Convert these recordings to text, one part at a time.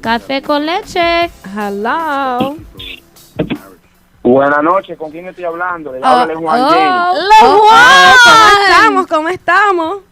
Café con leche. Hello. Buenas noches, ¿con quién estoy hablando? Le habla LeJuan James. LeJuan! ¿Cómo estamos?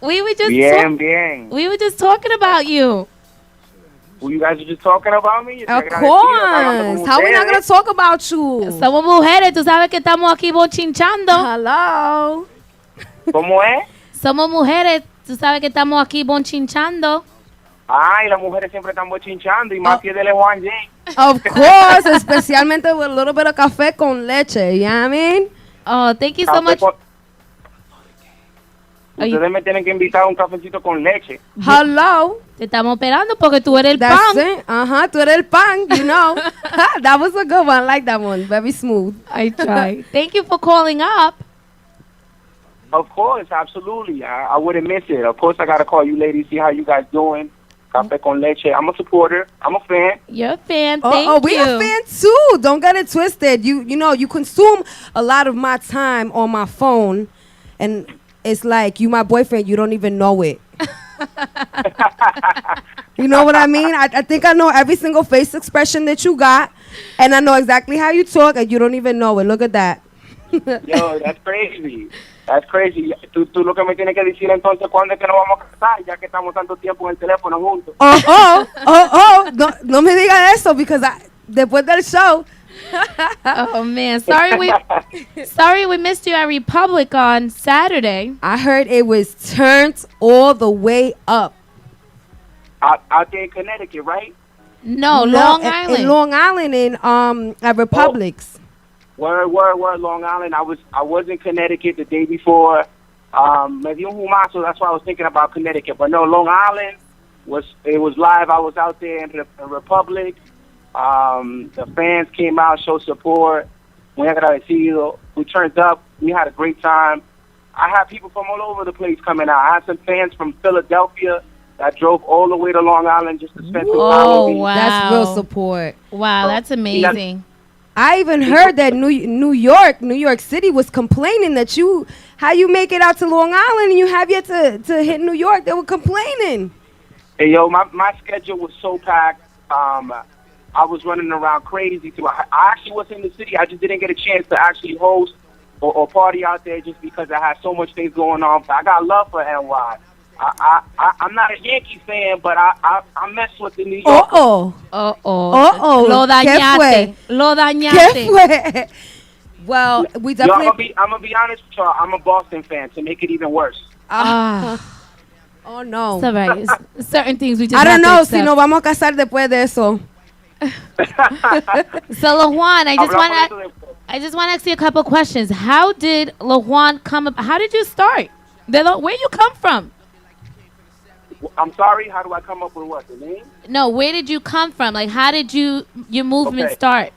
We were just Bien. We were just talking about you. Well, you guys are just talking about me. Of course. How we not going to talk about you? Somos mujeres, tú sabes que estamos aquí bochinchando. Hello. ¿Cómo es? Somos mujeres, tú sabes que estamos aquí bochinchando. Ay, las mujeres siempre están bochinchando y más que de LeJuan James. Of course, especialmente with a little bit of café con leche, you know what I mean? Oh, thank you so much. Ustedes me tienen que invitar a un cafecito con leche. Hello. Te estamos esperando porque tú eres el That's pan. it. Tú eres el pan, you know. That was a good one. I like that one. Very smooth. I tried. Thank you for calling up. Of course, absolutely. I wouldn't miss it. Of course, I got to call you ladies, see how you guys doing. Café con leche. I'm a supporter. I'm a fan. You're a fan. Thank you. We a fan too. Don't get it twisted. You know, you consume a lot of my time on my phone, and it's like you my boyfriend. You don't even know it. You know what I mean? I think I know every single face expression that you got, and I know exactly how you talk, and you don't even know it. Look at that. Yo, that's crazy. That's crazy. Tú lo que me tienes que decir entonces cuándo es que nos vamos a casar, ya que estamos tanto tiempo en el teléfono juntos. No me diga eso, because después del show. Oh man, sorry we missed you at Republic on Saturday. I heard it was turned all the way up. Out there in Connecticut, right? No, Long Island. In Long Island, at Republic's. Word, Long Island. I was in Connecticut the day before. Me dio un humazo, that's why I was thinking about Connecticut. But no, Long Island was live. I was out there in Republic. The fans came out, showed support. Muy agradecido. We turned up. We had a great time. I had people from all over the place coming out. I had some fans from Philadelphia that drove all the way to Long Island just to spend some time with me. Wow. That's real support. Wow, that's amazing. I even heard that New York City was complaining that how you make it out to Long Island and you have yet to hit New York. They were complaining. Hey, yo, my schedule was so packed. I was running around crazy, too. I actually was in the city. I just didn't get a chance to actually host or party out there just because I had so much things going on. But I got love for NY. I'm not a Yankee fan, but I mess with the New York. Lo dañaste. ¿Qué fue? Well, we definitely. I'm gonna be honest with y'all. I'm a Boston fan, to make it even worse. Oh no. It's all right. Certain things we just. I don't know have to si nos vamos a casar después de eso. So LeJuan, I just want to ask you a couple questions. How did LeJuan come up? How did you start? Where you come from? I'm sorry, how do I come up with what? The name? No, where did you come from? Like, how did your movement start?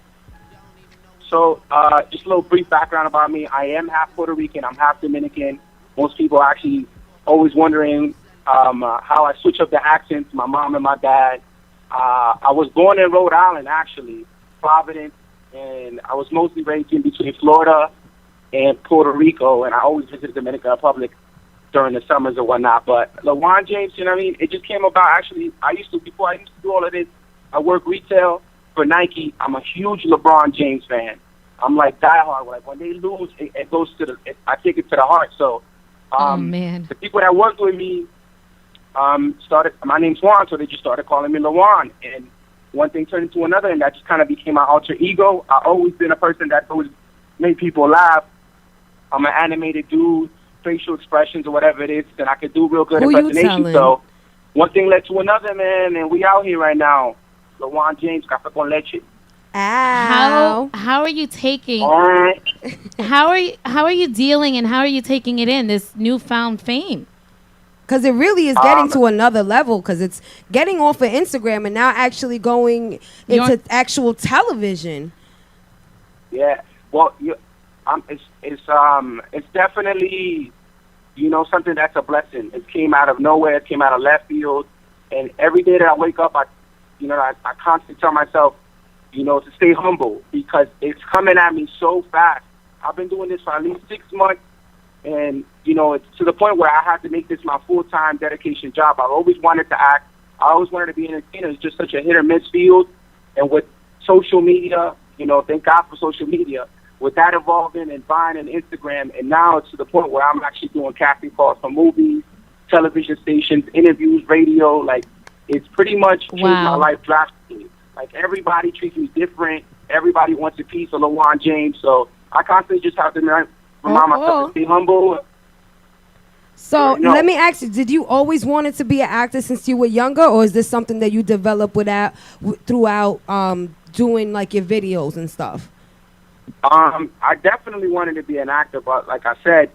So, just a little brief background about me. I am half Puerto Rican. I'm half Dominican. Most people are actually always wondering how I switch up the accents, my mom and my dad. I was born in Rhode Island, actually, Providence, and I was mostly raised in between Florida and Puerto Rico, and I always visited the Dominican Republic during the summers or whatnot. But LeJuan James, you know what I mean? It just came about, actually, before I used to do all of this, I work retail for Nike. I'm a huge LeBron James fan. I'm like diehard. Like when they lose, it goes to I take it to the heart. So, man. The people that worked with me started. My name's Juan, so they just started calling me LeJuan. And one thing turned into another, and that just kind of became my alter ego. I've always been a person that always made people laugh. I'm an animated dude, facial expressions or whatever it is, and I could do real good impersonation. So one thing led to another, man, and we out here right now. LeJuan James, Café con Leche. How are you taking? How are you dealing and how are you taking it in this newfound fame? Because it really is getting to another level. Because it's getting off of Instagram and now actually going into actual television. Yeah, well, it's definitely, something that's a blessing. It came out of nowhere. It came out of left field. And every day that I wake up, I constantly tell myself, to stay humble because it's coming at me so fast. I've been doing this for at least 6 months, and, it's to the point where I have to make this my full-time dedication job. I've always wanted to act. I always wanted to be an entertainer. It's just such a hit or miss field, and with social media, thank God for social media. With that evolving and Vine and Instagram, and now it's to the point where I'm actually doing casting calls for movies, television stations, interviews, radio. Like, it's pretty much changed my life drastically. Like, everybody treats me different. Everybody wants a piece of LeJuan James. So I constantly just have to remind myself to stay humble. So let me ask you, did you always wanted to be an actor since you were younger, or is this something that you developed throughout doing like your videos and stuff? I definitely wanted to be an actor, but like I said,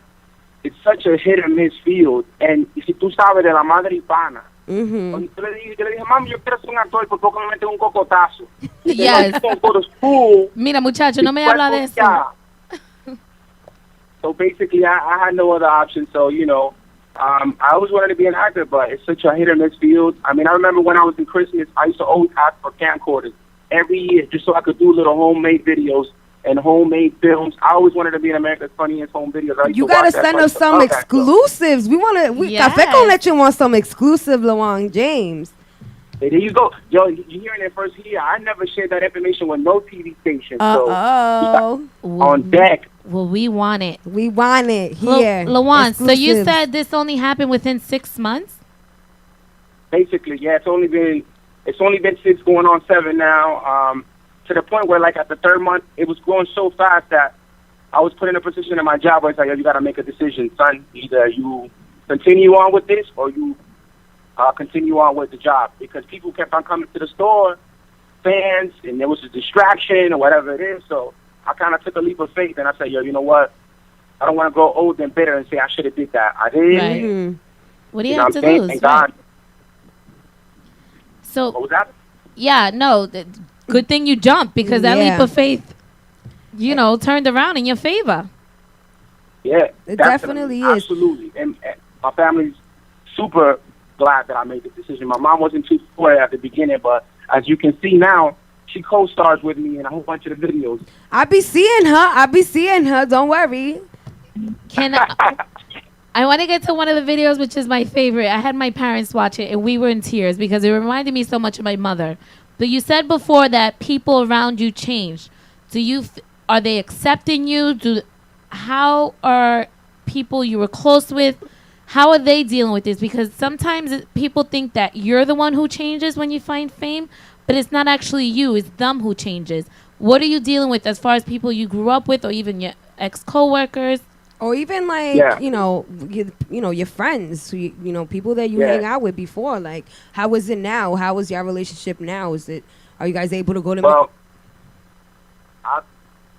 it's such a hit or miss field. And si tú sabes de la madre hispana, cuando yo le dije, mami, yo quiero ser un actor, por poco me meten un cocotazo. Yes. Go to school. Mira, muchacho, no me habla de eso. So basically, I had no other option. So, I always wanted to be an actor, but it's such a hit or miss field. I mean, I remember when I was in Christmas, I used to always ask for camcorders every year just so I could do little homemade videos and homemade films. I always wanted to be in America's Funniest Home Videos. You gotta send us some exclusives. Café con Leche wants some exclusive LeJuan James. Hey, there you go. Yo, you're hearing it first here. I never shared that information with no TV station. So on deck. Well, we want it. We want it here. LeJuan, so you said this only happened within 6 months? Basically, yeah. It's only been 6 going on 7 now. To the point where, like, at the 3rd month, it was growing so fast that I was put in a position in my job where it's like, yo, you got to make a decision, son. Either you continue on with this or you continue on with the job. Because people kept on coming to the store, fans, and there was a distraction or whatever it is. So I kind of took a leap of faith, and I said, yo, you know what? I don't want to grow old and bitter and say I should have did that. I did. Right. Mm-hmm. What do you have to lose? Thank God. So, what was that? Yeah, no. Good thing you jumped, because that leap of faith, turned around in your favor. Yeah, it definitely is. Absolutely. And my family's super glad that I made the decision. My mom wasn't too sure at the beginning, but as you can see now, she co-stars with me in a whole bunch of the videos. I be seeing her. Don't worry. I want to get to one of the videos, which is my favorite. I had my parents watch it, and we were in tears because it reminded me so much of my mother. But you said before that people around you changed. Are they accepting you? How are people you were close with? How are they dealing with this? Because sometimes people think that you're the one who changes when you find fame, but it's not actually you. It's them who changes. What are you dealing with as far as people you grew up with, or even your ex-coworkers? Or even like, your friends, people that you hang out with before. Like, how is it now? How is your relationship now? Are you guys able to go to? Well,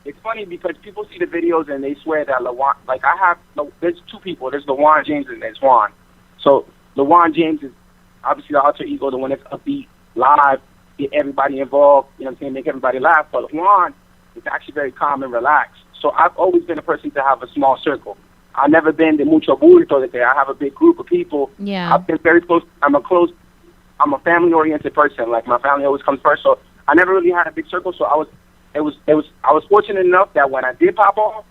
it's funny because people see the videos and they swear that LeJuan, there's 2 people. There's LeJuan James and there's Juan. So LeJuan James is obviously the alter ego, the one that's upbeat, live, get everybody involved, make everybody laugh. But LeJuan is actually very calm and relaxed. So I've always been a person to have a small circle. I've never been the mucho bulto that I have a big group of people. Yeah. I've been very close. I'm a family-oriented person. Like, my family always comes first. So I never really had a big circle. So I was fortunate enough that when I did pop off,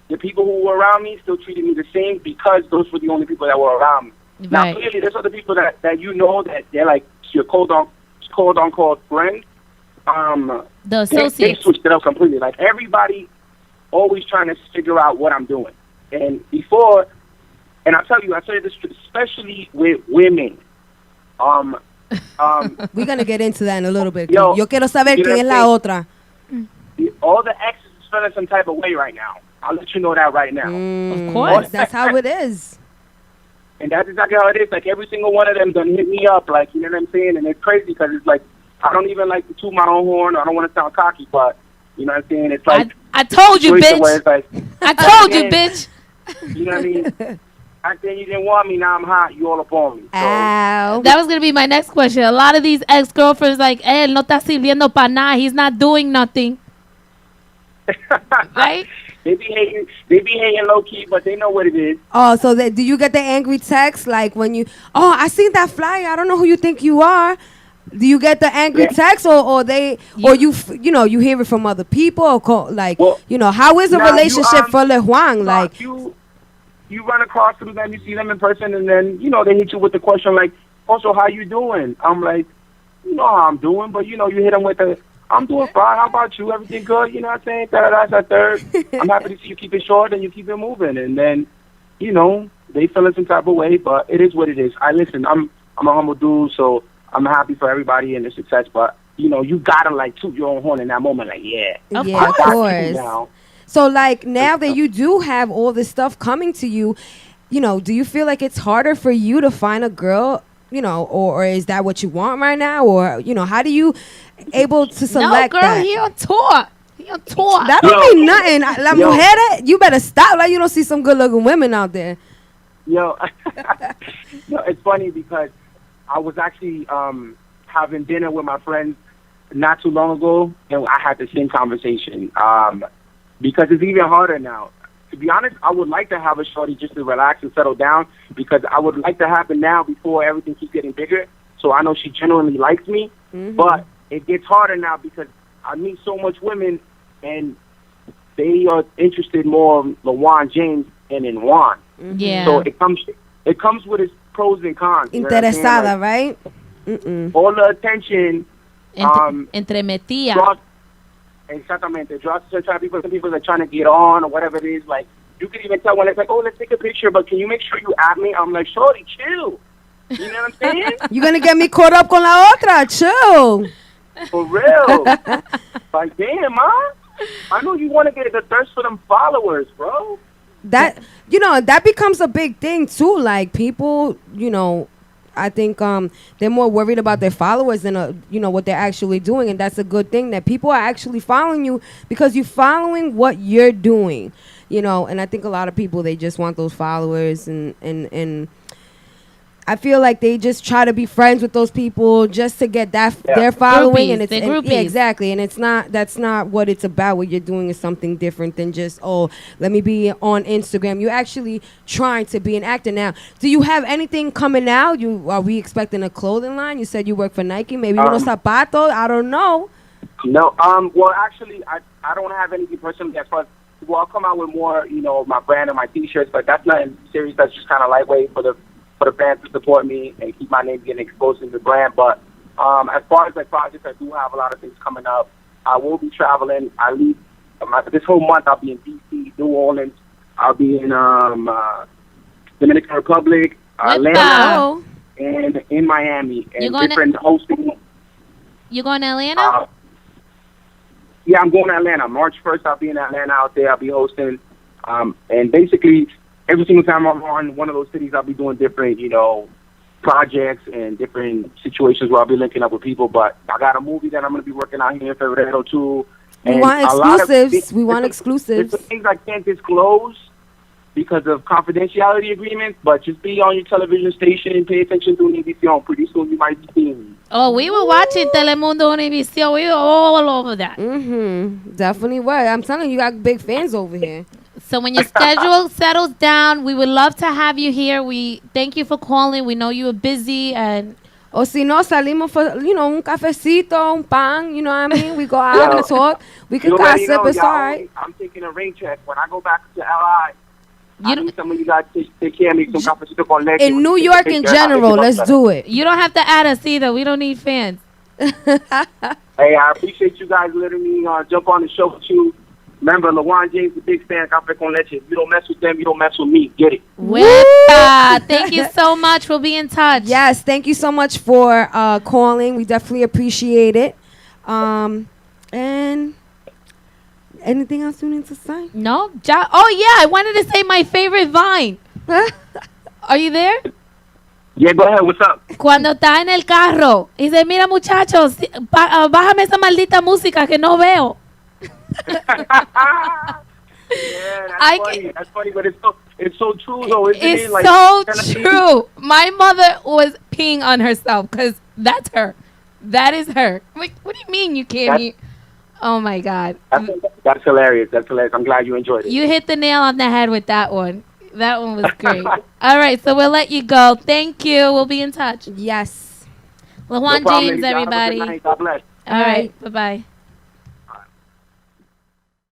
the people who were around me still treated me the same because those were the only people that were around me. Right. Now, clearly, there's other people that that they're like your quote-unquote friend. The associates. They switched it up completely. Like, everybody always trying to figure out what I'm doing. And before, and I tell you this especially with women. We're going to get into that in a little bit. Yo quiero saber quién es la otra. All the exes is feeling some type of way right now. I'll let you know that right now. Of course. That's how it is. And that's exactly how it is. Like, every single one of them done hit me up. Like, you know what I'm saying? And it's crazy because it's like, I don't even like to toot my own horn. I don't want to sound cocky, but you know what I'm saying? It's like, I told you, bitch. Like, I told you, bitch. You know what I mean? Back then you didn't want me. Now I'm hot. You all up on me. So. Ow. That was going to be my next question. A lot of these ex-girlfriends like, él no está sirviendo para nada. He's not doing nothing. Right? They be hating low key, but they know what it is. Oh, so do you get the angry text like when you? Oh, I seen that flyer. I don't know who you think you are. Do you get the angry text, or you hear it from other people, or how is a relationship for LeJuan? Like you run across them, then you see them in person, and then they hit you with the question like, Also, how you doing? I'm like, you know how I'm doing, but you know, you hit them with the, I'm doing fine. How about you? Everything good? You know what I'm saying? That's a third. I'm happy to see you keep it short and you keep it moving. And then, you know, they feel in some type of way, but it is what it is. Listen. I'm a humble dude, so I'm happy for everybody and their success. But you know, you gotta like toot your own horn in that moment. Like, yeah, Of Yeah, of course. course. now. So, like, now that you do have all this stuff coming to you, you know, do you feel like it's harder for you to find a girl, you know, or is that what you want right now? Or, you know, how do you able to No, select girl, that? he on tour. He on tour. That don't Yo. mean nothing. La Yo. mujer, you better stop. Like, you don't see some good looking women out there. Yo, no, it's funny because I was actually having dinner with my friends not too long ago, and I had the same conversation. Because it's even harder now. To be honest, I would like to have a shorty just to relax and settle down, because I would like to have it now before everything keeps getting bigger. So I know she genuinely likes me, but it gets harder now because I meet so much women, and they are interested more in LeJuan James and in Juan. Yeah. So it comes with its pros and cons. You know what I'm saying? Interesada, Like, right? all the attention Entremetía. draws, exactamente, draws certain people. Some people are trying to get on or whatever it is. Like, you can even tell when it's like, oh, let's take a picture, but can you make sure you add me? I'm like, shorty, chill. You know what I'm saying? You're gonna get me caught up con la otra. Chill. For real. Like, damn, man. I know you want to get the thirst for them followers, bro. That, you know, that becomes a big thing too. Like, people, you know, I think they're more worried about their followers than you know, what they're actually doing, and that's a good thing that people are actually following you because you're following what you're doing, you know. And I think a lot of people, they just want those followers, and I feel like they just try to be friends with those people just to get that their following. Groupies. And it's They're and- yeah, groupies. exactly. And it's not, that's not what it's about. What you're doing is something different than just, oh, let me be on Instagram. You're actually trying to be an actor now. Do you have anything coming out? Are we expecting a clothing line? You said you work for Nike. Maybe unos zapatos. I don't know. No, well, actually, I don't have anything personally as far as, well, I'll come out with more, you know, my brand and my T-shirts, but that's nothing serious. That's just kind of lightweight for the fans to support me and keep my name getting exposed in the brand. But as far as like projects, I do have a lot of things coming up. I will be traveling. I leave this whole month. I'll be in D.C., New Orleans. I'll be in Dominican Republic, Atlanta, and in Miami, and different hosting. You going to Atlanta? Yeah, I'm going to Atlanta. March 1st, I'll be in Atlanta out there. I'll be hosting. And basically, every single time I'm on one of those cities, I'll be doing different, you know, projects and different situations where I'll be linking up with people. But I got a movie that I'm going to be working on here in Febrero, too. We want exclusives. We want exclusives. There's some things I can't disclose because of confidentiality agreements, but just be on your television station and pay attention to Univision. Pretty soon you might be seeing me. Oh, we were watching Telemundo Univision. We were all over that. Definitely were. I'm telling you, you got big fans over here. So when your schedule settles down, we would love to have you here. We thank you for calling. We know you were busy, and O si no, salimos for, you know, un cafecito, un pan, you know what I mean? We go out and talk. We can You already gossip. know, It's y'all, all right. I'm taking a rain check. When I go back to LI, I need some of you guys to take care of me. Some cafecito con leche. In New York in general, let's do it. you don't have to add us either. We don't need fans. Hey, I appreciate you guys letting me jump on the show with you. Remember, LeJuan James, the big fan, Café con Leche. If you don't mess with them, you don't mess with me. Get it. Wepa. Thank you so much. We'll be in touch. Yes, thank you so much for calling. We definitely appreciate it. And anything else you need to say? No? Oh, yeah. I wanted to say my favorite Vine. Are you there? Yeah, go ahead. What's up? Cuando está en el carro y dice, mira muchachos, bájame esa maldita música que no veo. Yeah, that's funny, but it's so true though, isn't it? It's Like, so true. My mother was peeing on herself because that's her. That is her. Like, what do you mean you can't hear? Oh my God. That's hilarious. That's hilarious. I'm glad you enjoyed it. You hit the nail on the head with that one. That one was great. All right, so we'll let you go. Thank you. We'll be in touch. Yes. LeJuan No problem, James, ladies. Y'all have a good everybody. night. God bless. All right. Bye-bye.